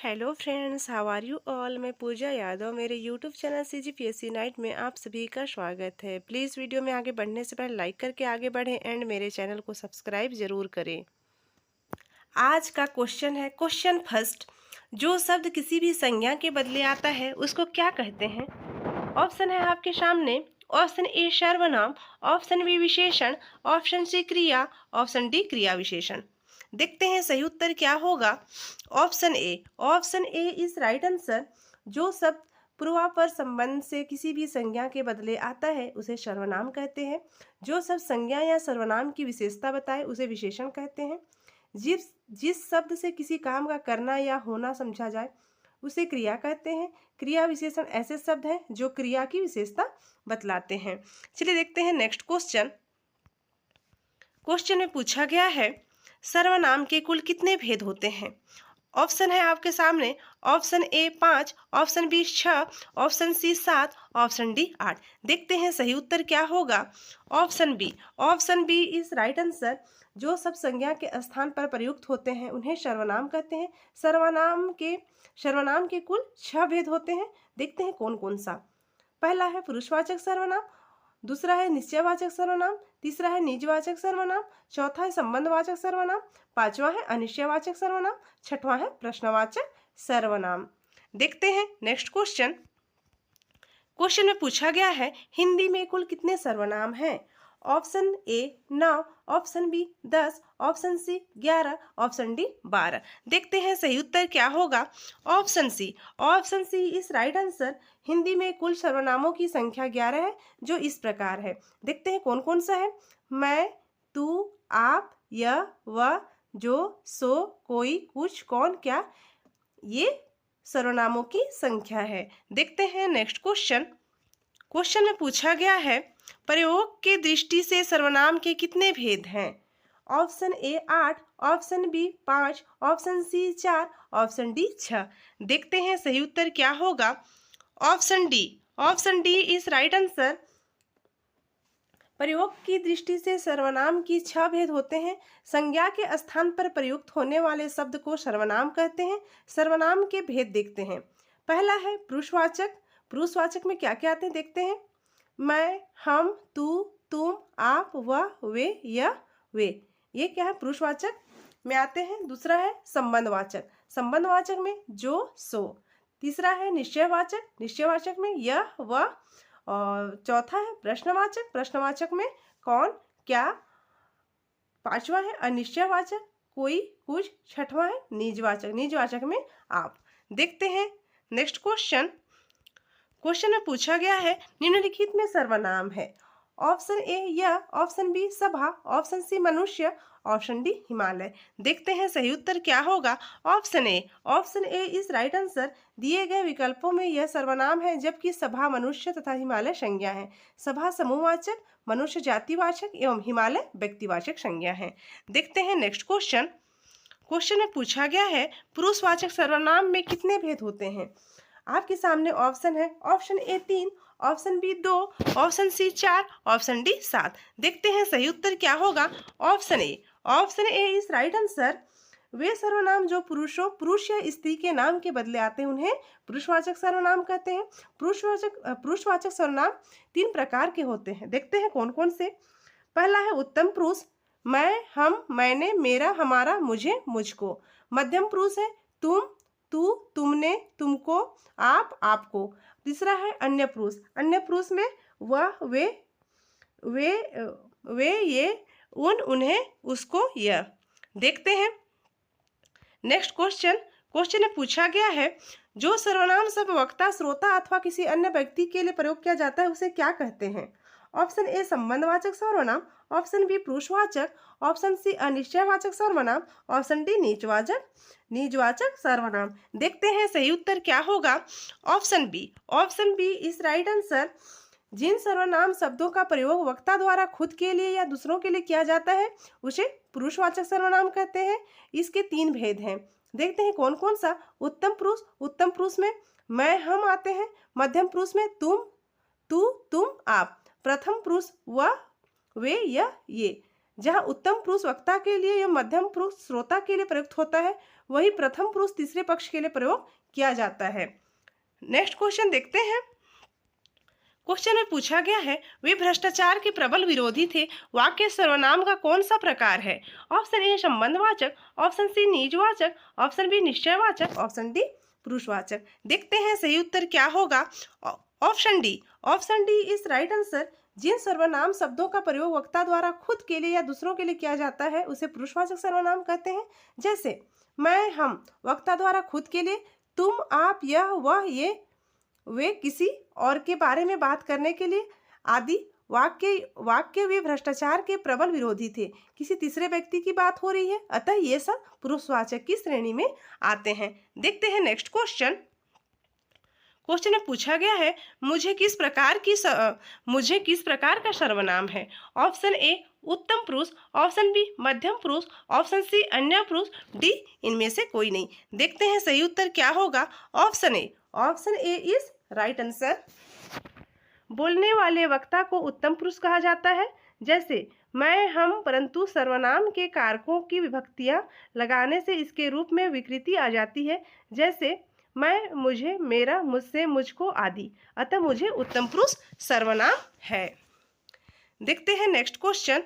Hello friends, how are you all. मैं पूजा यादव, मेरे YouTube channel CGPSC night में आप सभी का स्वागत है। प्लीज़ वीडियो में आगे बढ़ने से पहले लाइक करके आगे बढ़ें एंड मेरे चैनल को सब्सक्राइब ज़रूर करें। आज का क्वेश्चन है, क्वेश्चन फर्स्ट। जो शब्द किसी भी संज्ञा के बदले आता है उसको क्या कहते हैं? ऑप्शन है आपके सामने। ऑप्शन ए सर्वनाम, ऑप्शन बी विशेषण, ऑप्शन सी क्रिया, ऑप्शन डी क्रिया विशेषण। देखते हैं सही उत्तर क्या होगा। Option A, option A is right answer. जो शब्द पूर्वापर संबंध से किसी भी संज्ञा के बदले आता है उसे सर्वनाम कहते हैं। जो शब्द संज्ञा या सर्वनाम की विशेषता बताए उसे विशेषण कहते हैं। जिस जिस शब्द से किसी काम का करना या होना समझा जाए उसे क्रिया कहते हैं। क्रिया विशेषण ऐसे शब्द हैं जो क्रिया की विशेषता बतलाते हैं। चलिए देखते हैं नेक्स्ट क्वेश्चन। क्वेश्चन में पूछा गया है, सर्वनाम के कुल कितने भेद होते हैं? ऑप्शन है आपके सामने। Option A 5, option B 6, option C 7, option D 8। देखते हैं सही उत्तर क्या होगा। Option B, option B is right answer. जो सब संज्ञा के स्थान पर प्रयुक्त होते हैं उन्हें सर्वनाम कहते हैं। सर्वनाम के कुल 6 भेद होते हैं। देखते हैं कौन कौन सा। पहला है पुरुषवाचक सर्वनाम, दूसरा है निश्चयवाचक सर्वनाम, तीसरा है निजवाचक सर्वनाम, चौथा है संबंधवाचक सर्वनाम, पांचवा है अनिश्चयवाचक सर्वनाम, छठवां है प्रश्नवाचक सर्वनाम। देखते हैं नेक्स्ट क्वेश्चन। क्वेश्चन में पूछा गया है, हिंदी में कुल कितने सर्वनाम हैं? Option A 9, option B 10, option C 11, option D 12। देखते हैं सही उत्तर क्या होगा। Option C, option C is right answer. Hindi में कुल सर्वनामों की संख्या 11 है, जो इस प्रकार है। देखते हैं कौन कौन सा है। मैं, तू, आप, यह, वह, जो, सो, कोई, कुछ, कौन, क्या, ये सर्वनामों की संख्या है। देखते हैं नेक्स्ट क्वेश्चन। क्वेश्चन में पूछा गया है, प्रयोग के दृष्टि से सर्वनाम के कितने भेद हैं? Option A 8, option B 5, option C 4, option D 6। देखते हैं सही उत्तर क्या होगा। Option D, option D is right answer. प्रयोग की दृष्टि से सर्वनाम की 6 भेद होते हैं। संज्ञा के स्थान पर प्रयुक्त होने वाले शब्द को सर्वनाम कहते हैं। सर्वनाम के भेद देखते हैं। पहला है पुरुषवाचक। पुरुषवाचक में क्या क्या आते हैं देखते हैं। मैं, हम, तू, तुम, आप, वह, वे, यह, वे, ये क्या है पुरुषवाचक में आते हैं। दूसरा है संबंधवाचक। संबंधवाचक में जो, सो। तीसरा है निश्चयवाचक। निश्चयवाचक में यह, वह। और चौथा है प्रश्नवाचक। प्रश्नवाचक में कौन, क्या। पांचवा है अनिश्चयवाचक, कोई, कुछ। छठवां है निजवाचक। निजवाचक में आप। देखते हैं नेक्स्ट क्वेश्चन। क्वेश्चन में पूछा गया है, निम्नलिखित में सर्वनाम है। ऑप्शन ए यह, ऑप्शन बी सभा, ऑप्शन सी मनुष्य, ऑप्शन डी हिमालय। देखते हैं सही उत्तर क्या होगा। Option A, option A is right answer. दिए गए विकल्पों में यह सर्वनाम है, जबकि सभा मनुष्य तथा हिमालय संज्ञा है। सभा समूहवाचक, मनुष्य जातिवाचक एवं हिमालय व्यक्तिवाचक संज्ञा है। देखते हैं नेक्स्ट क्वेश्चन। क्वेश्चन में पूछा गया है, पुरुषवाचक सर्वनाम में कितने भेद होते हैं? आपके सामने ऑप्शन है। Option A 3, option B 2, option C 4, option D 7। देखते हैं सही उत्तर क्या होगा। Option A, option A is right answer. वे सर्वनाम जो पुरुष या स्त्री के नाम के बदले आते हैं उन्हें पुरुषवाचक सर्वनाम कहते हैं। पुरुषवाचक सर्वनाम 3 प्रकार के होते हैं। देखते हैं कौन कौन से। पहला है उत्तम पुरुष। मैं, हम, मैंने, मेरा, हमारा, मुझे, मुझको। मध्यम पुरुष है तुम, तू, तुमने, तुमको, आप, आपको। तीसरा है अन्य पुरुष। अन्य पुरुष में वह, वे, ये, उन, उन्हें, उसको, यह। देखते हैं नेक्स्ट क्वेश्चन। क्वेश्चन में पूछा गया है, जो सर्वनाम शब्द वक्ता, श्रोता अथवा किसी अन्य व्यक्ति के लिए प्रयोग किया जाता है उसे क्या कहते हैं? ऑप्शन ए संबंधवाचक सर्वनाम, ऑप्शन बी पुरुषवाचक, ऑप्शन सी अनिश्चयवाचक सर्वनाम, ऑप्शन डी निजवाचक सर्वनाम। देखते हैं सही उत्तर क्या होगा। Option B, option B is right answer. जिन सर्वनाम शब्दों का प्रयोग वक्ता द्वारा खुद के लिए या दूसरों के लिए किया जाता है उसे पुरुषवाचक सर्वनाम कहते हैं। इसके 3 भेद हैं। देखते हैं कौन कौन सा। उत्तम पुरुष, उत्तम पुरुष में मैं, हम आते हैं। मध्यम पुरुष में तुम, तू, तुम, आप। प्रथम पुरुष वह, वे, यह, ये। जहाँ उत्तम पुरुष वक्ता के लिए या मध्यम पुरुष श्रोता के लिए प्रयुक्त होता है, वही प्रथम पुरुष तीसरे पक्ष के लिए प्रयोग किया जाता है। नेक्स्ट क्वेश्चन देखते हैं। क्वेश्चन में पूछा गया है, वे भ्रष्टाचार के प्रबल विरोधी थे, वाक्य सर्वनाम का कौन सा प्रकार है? ऑप्शन ए संबंधवाचक, ऑप्शन सी निजवाचक, ऑप्शन बी निश्चयवाचक, ऑप्शन डी पुरुषवाचक। देखते हैं सही उत्तर क्या होगा। Option D, option D is right answer. जिन सर्वनाम शब्दों का प्रयोग वक्ता द्वारा खुद के लिए या दूसरों के लिए किया जाता है उसे पुरुषवाचक सर्वनाम कहते हैं। जैसे मैं, हम वक्ता द्वारा खुद के लिए, तुम, आप, यह, वह, ये, वे किसी और के बारे में बात करने के लिए आदि। वाक्य वे भ्रष्टाचार के प्रबल विरोधी थे, किसी तीसरे व्यक्ति की बात हो रही है, अतः ये सब पुरुषवाचक की श्रेणी में आते हैं। देखते हैं नेक्स्ट क्वेश्चन। क्वेश्चन में पूछा गया है, मुझे किस प्रकार का सर्वनाम है? ऑप्शन ए उत्तम पुरुष, ऑप्शन बी मध्यम पुरुष, ऑप्शन सी अन्य पुरुष, डी इनमें से कोई नहीं। देखते हैं सही उत्तर क्या होगा। Option A, option A is right answer. बोलने वाले वक्ता को उत्तम पुरुष कहा जाता है। जैसे मैं, हम, परंतु सर्वनाम के कारकों की विभक्तियां लगाने से इसके रूप में विकृति आ जाती है। जैसे मैं, मुझे, मेरा, मुझसे, मुझको आदि, अतः मुझे उत्तम पुरुष सर्वनाम है। देखते हैं नेक्स्ट क्वेश्चन।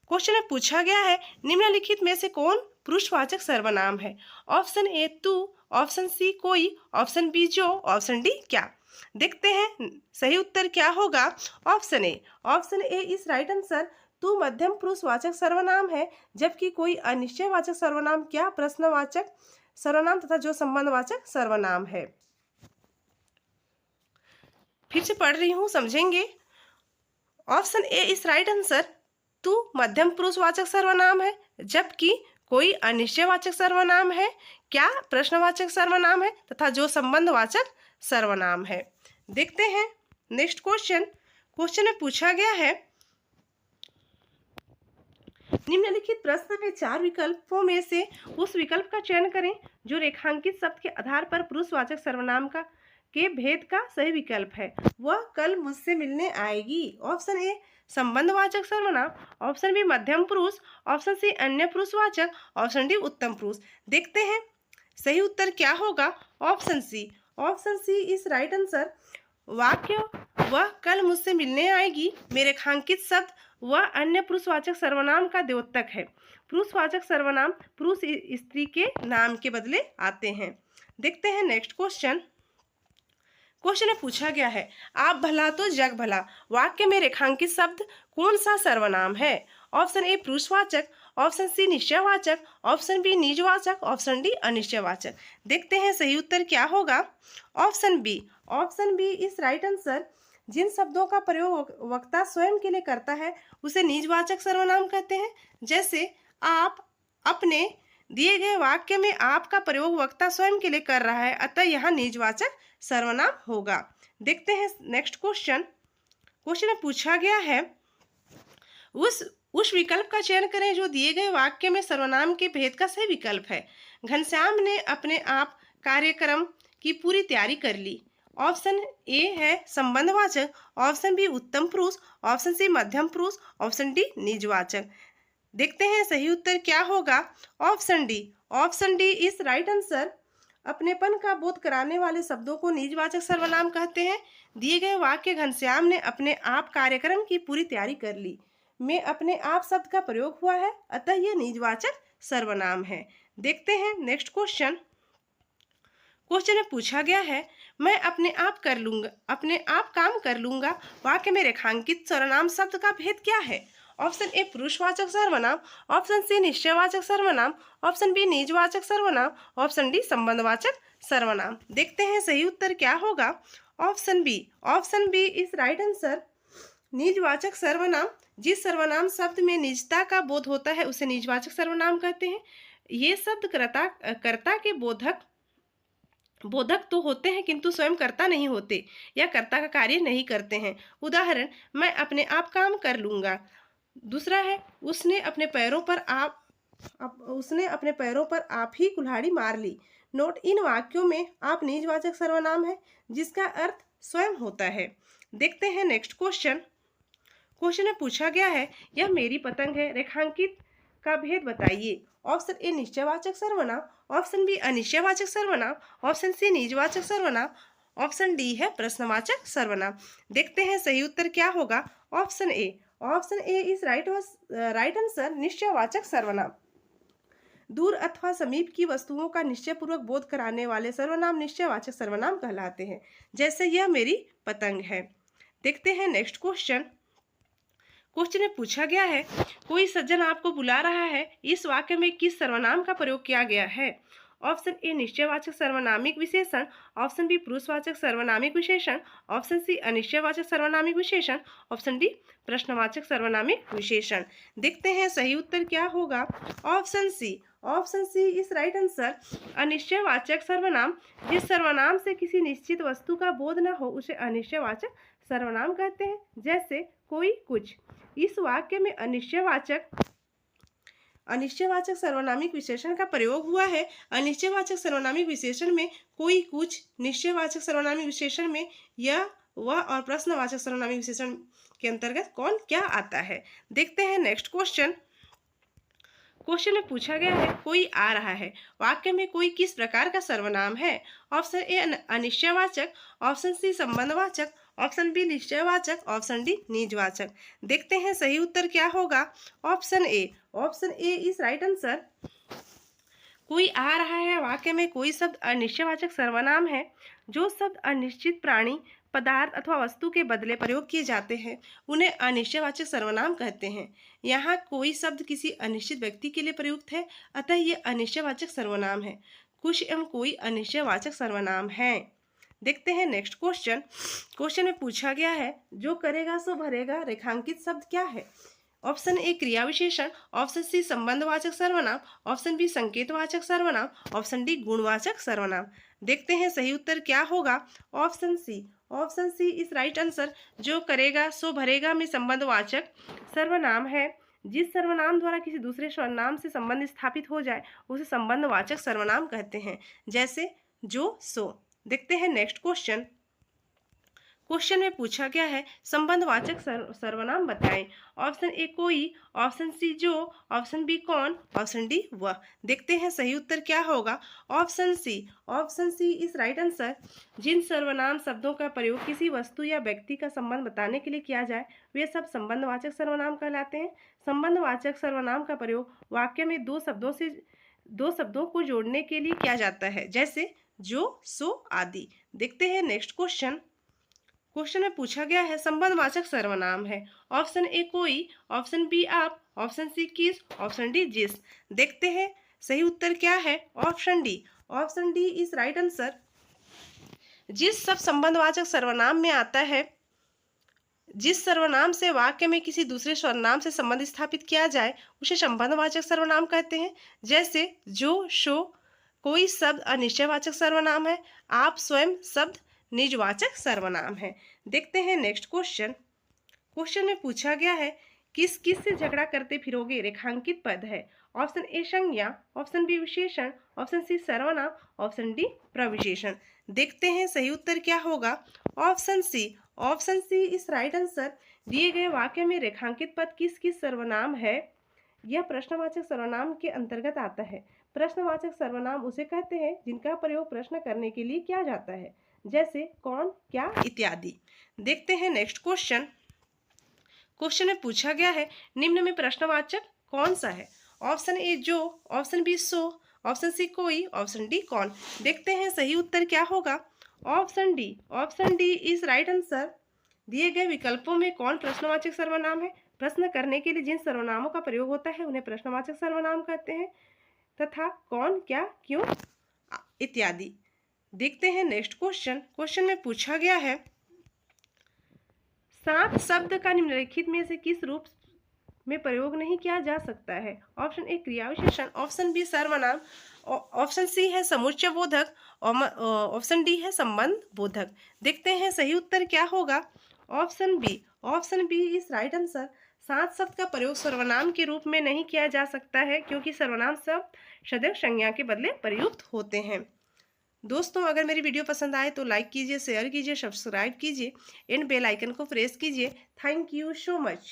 क्वेश्चन में पूछा गया है, निम्नलिखित में से कौन पुरुषवाचक सर्वनाम है? ऑप्शन ए तू, ऑप्शन सी कोई, ऑप्शन बी जो, ऑप्शन डी क्या। देखते हैं सही उत्तर क्या होगा। Option A, option A is right answer. तू मध्यम पुरुषवाचक सर्वनाम है, जबकि कोई अनिश्चयवाचक सर्वनाम क्या प्रश्नवाचक सर्वनाम तथा जो संबंधवाचक सर्वनाम है। फिर से पढ़ रही हूं, समझेंगे। Option A is right answer. तू मध्यम पुरुषवाचक सर्वनाम है, जबकि कोई अनिश्चयवाचक सर्वनाम है क्या प्रश्नवाचक सर्वनाम है तथा जो संबंधवाचक सर्वनाम है। देखते हैं नेक्स्ट क्वेश्चन। क्वेश्चन में पूछा गया है, निम्नलिखित प्रश्न में 4 विकल्पों में से उस विकल्प का चयन करें जो रेखांकित शब्द के आधार पर पुरुषवाचक सर्वनाम के भेद का सही विकल्प है। वह कल मुझसे मिलने आएगी। ऑप्शन ए संबंधवाचक सर्वनाम, ऑप्शन बी मध्यम पुरुष, ऑप्शन सी अन्य पुरुषवाचक, ऑप्शन डी उत्तम पुरुष। देखते हैं सही उत्तर क्या होगा। Option C, option C is right answer. वाक्य वह कल मुझसे मिलने आएगी में रेखांकित शब्द वह अन्य पुरुषवाचक सर्वनाम का द्योतक है। पुरुषवाचक सर्वनाम पुरुष स्त्री के नाम के बदले आते हैं। देखते हैं नेक्स्ट क्वेश्चन। क्वेश्चन में पूछा गया है, आप भला तो जग भला वाक्य में रेखांकित शब्द कौन सा सर्वनाम है? ऑप्शन ए पुरुषवाचक, ऑप्शन सी निश्चयवाचक, ऑप्शन बी निजवाचक, ऑप्शन डी अनिश्चयवाचक। देखते हैं सही उत्तर क्या होगा। Option B, option B is right answer. जिन शब्दों का प्रयोग वक्ता स्वयं के लिए करता है उसे निजवाचक सर्वनाम कहते हैं। जैसे आप, अपने दिए गए वाक्य में आप का प्रयोग वक्ता स्वयं के लिए कर रहा है, अतः यहाँ निजवाचक सर्वनाम होगा। देखते हैं नेक्स्ट क्वेश्चन। क्वेश्चन में पूछा गया है, उस विकल्प का चयन करें जो दिए गए वाक्य में सर्वनाम के भेद का सही विकल्प है। घनश्याम ने अपने आप कार्यक्रम की पूरी तैयारी कर ली। ऑप्शन ए है संबंधवाचक, ऑप्शन बी उत्तम पुरुष, ऑप्शन सी मध्यम पुरुष, ऑप्शन डी निजवाचक। देखते हैं सही उत्तर क्या होगा। Option D, option D is right answer. अपनेपन का बोध कराने वाले शब्दों को निजवाचक सर्वनाम कहते हैं। दिए गए वाक्य घनश्याम ने अपने आप कार्यक्रम की पूरी तैयारी कर ली में अपने आप शब्द का प्रयोग हुआ है, अतः यह निजवाचक सर्वनाम है। देखते हैं नेक्स्ट क्वेश्चन। क्वेश्चन में पूछा गया है, मैं अपने आप कर लूंगा, अपने आप काम कर लूंगा वाक्य में रेखांकित सर्वनाम शब्द का भेद क्या है? ऑप्शन ए पुरुषवाचक सर्वनाम, ऑप्शन सी निश्चयवाचक सर्वनाम, ऑप्शन बी निजवाचक सर्वनाम, ऑप्शन डी संबंधवाचक सर्वनाम। देखते हैं सही उत्तर क्या होगा। Option B, option B is right answer. निजवाचक सर्वनाम, जिस सर्वनाम शब्द में निजता का बोध होता है उसे निजवाचक सर्वनाम कहते हैं। ये शब्द कर्ता के बोधक तो होते हैं किंतु स्वयं कर्ता नहीं होते या कर्ता का कार्य नहीं करते हैं। उदाहरण, मैं अपने आप काम कर लूंगा। दूसरा है, उसने अपने पैरों पर आप ही कुल्हाड़ी मार ली। नोट, इन वाक्यों में आप निजवाचक सर्वनाम है जिसका अर्थ स्वयं होता है। देखते हैं नेक्स्ट क्वेश्चन। क्वेश्चन में पूछा गया है यह मेरी पतंग है, रेखांकित का भेद बताइए। ऑप्शन ए निश्चयवाचक सर्वनाम, ऑप्शन बी अनिश्चयवाचक सर्वनाम, ऑप्शन सी निजवाचक सर्वनाम, ऑप्शन डी है प्रश्नवाचक सर्वनाम। देखते हैं सही उत्तर क्या होगा। Option A, option A is right answer, निश्चयवाचक सर्वनाम। दूर अथवा समीप की वस्तुओं का निश्चयपूर्वक बोध कराने वाले सर्वनाम निश्चयवाचक सर्वनाम कहलाते हैं। जैसे यह मेरी पतंग है। देखते हैं नेक्स्ट क्वेश्चन। क्वेश्चन में पूछा गया है कोई सज्जन आपको बुला रहा है, इस वाक्य में किस सर्वनाम का प्रयोग किया गया है। ऑप्शन ए निश्चयवाचक सर्वनामिक विशेषण, ऑप्शन बी पुरुषवाचक सर्वनामिक विशेषण, ऑप्शन सी अनिश्चयवाचक सर्वनामिक विशेषण, ऑप्शन डी प्रश्नवाचक सर्वनामिक विशेषण। देखते हैं सही उत्तर क्या होगा। Option C, option C is right answer, अनिश्चयवाचक सर्वनाम। जिस सर्वनाम से किसी निश्चित वस्तु का बोध न हो उसे अनिश्चयवाचक सर्वनाम कहते हैं। जैसे कोई, कुछ। इस वाक्य में अनिश्चयवाचक सर्वनामिक विशेषण का प्रयोग हुआ है। अनिश्चयवाचक सर्वनामिक विशेषण में कोई, कुछ, निश्चयवाचक सर्वनामिक विशेषण में यह, वह और प्रश्नवाचक सर्वनामिक विशेषण के अंतर्गत कौन क्या आता है। देखते हैं नेक्स्ट क्वेश्चन। क्वेश्चन में पूछा गया है कोई आ रहा है, वाक्य में कोई किस प्रकार का सर्वनाम है। ऑप्शन ए अनिश्चयवाचक, ऑप्शन सी संबंधवाचक, ऑप्शन बी निश्चयवाचक, ऑप्शन डी निजवाचक। देखते हैं सही उत्तर क्या होगा। Option A, option A is right answer. कोई आ रहा है वाक्य में कोई शब्द अनिश्चयवाचक सर्वनाम है। जो शब्द अनिश्चित प्राणी, पदार्थ अथवा वस्तु के बदले प्रयोग किए जाते हैं उन्हें अनिश्चयवाचक सर्वनाम कहते हैं। यहाँ कोई शब्द किसी अनिश्चित व्यक्ति के लिए प्रयुक्त है, अतः ये अनिश्चयवाचक सर्वनाम है। कुछ एवं कोई अनिश्चयवाचक सर्वनाम है। देखते हैं नेक्स्ट क्वेश्चन। क्वेश्चन में पूछा गया है जो करेगा सो भरेगा रेखांकित शब्द क्या है। ऑप्शन ए क्रिया विशेषण, ऑप्शन सी संबंधवाचक सर्वनाम, ऑप्शन बी संकेतवाचक सर्वनाम, ऑप्शन डी गुणवाचक सर्वनाम। देखते हैं सही उत्तर क्या होगा। Option C, option C is right answer. जो करेगा सो भरेगा में संबंधवाचक सर्वनाम है। जिस सर्वनाम द्वारा किसी दूसरे सर्वनाम से संबंध स्थापित हो जाए उसे संबंधवाचक सर्वनाम कहते हैं। जैसे जो, सो। देखते हैं नेक्स्ट क्वेश्चन। क्वेश्चन में पूछा गया है संबंधवाचक सर्वनाम बताएं। ऑप्शन ए कोई, ऑप्शन सी जो, ऑप्शन बी कौन, ऑप्शन डी वह। देखते हैं सही उत्तर क्या होगा। Option C, option C is right answer. जिन सर्वनाम शब्दों का प्रयोग किसी वस्तु या व्यक्ति का संबंध बताने के लिए किया जाए वे सब संबंधवाचक सर्वनाम कहलाते हैं। संबंधवाचक सर्वनाम का प्रयोग वाक्य में दो शब्दों को जोड़ने के लिए किया जाता है। जैसे जो, सो आदि। देखते हैं नेक्स्ट क्वेश्चन। क्वेश्चन में पूछा गया है संबंधवाचक सर्वनाम है। ऑप्शन ए कोई, ऑप्शन बी आप, ऑप्शन सी किस, ऑप्शन डी जिस। देखते हैं सही उत्तर क्या है। Option D, option D is right answer. जिस सब संबंधवाचक सर्वनाम में आता है, जिस सर्वनाम से वाक्य में किसी दूसरे सर्वनाम से संबंध स्थापित किया जाए उसे संबंधवाचक सर्वनाम कहते हैं। जैसे जो, शो। कोई शब्द अनिश्चयवाचक सर्वनाम है। आप स्वयं शब्द निजवाचक सर्वनाम है। देखते हैं नेक्स्ट क्वेश्चन। क्वेश्चन में पूछा गया है किस किस से झगड़ा करते फिरोगे रेखांकित पद है। ऑप्शन ए संज्ञा, ऑप्शन बी विशेषण, ऑप्शन सी सर्वनाम, ऑप्शन डी प्रविशेषण। देखते हैं सही उत्तर क्या होगा। Option C, option C is right answer. दिए गए वाक्य में रेखांकित पद किस किस सर्वनाम है। यह प्रश्नवाचक सर्वनाम के अंतर्गत आता है। प्रश्नवाचक सर्वनाम उसे कहते हैं जिनका प्रयोग प्रश्न करने के लिए किया जाता है। जैसे कौन, क्या इत्यादि। देखते हैं नेक्स्ट क्वेश्चन। क्वेश्चन में पूछा गया है निम्न में प्रश्नवाचक कौन सा है। ऑप्शन ए जो, ऑप्शन बी सो, ऑप्शन सी कोई, ऑप्शन डी कौन। देखते हैं सही उत्तर क्या होगा। Option D, option D is right answer. दिए गए विकल्पों में कौन प्रश्नवाचक सर्वनाम है। प्रश्न करने के लिए जिन सर्वनामों का प्रयोग होता है उन्हें प्रश्नवाचक सर्वनाम कहते हैं तथा कौन, क्या, क्यों इत्यादि। देखते हैं नेक्स्ट क्वेश्चन। क्वेश्चन में पूछा गया है सात शब्द का निम्नलिखित में से किस रूप में प्रयोग नहीं किया जा सकता है। ऑप्शन ए क्रिया विशेषण, ऑप्शन बी सर्वनाम, ऑप्शन सी है समुच्चय बोधक, ऑप्शन डी है संबंध बोधक। देखते हैं सही उत्तर क्या होगा। Option B, option B is right answer. सात शब्द का प्रयोग सर्वनाम के रूप में नहीं किया जा सकता है क्योंकि सर्वनाम शब्द सदैव संज्ञा के बदले प्रयुक्त होते हैं। दोस्तों, अगर मेरी वीडियो पसंद आए तो लाइक कीजिए, शेयर कीजिए, सब्सक्राइब कीजिए एंड बेल आइकन को प्रेस कीजिए। Thank you so much.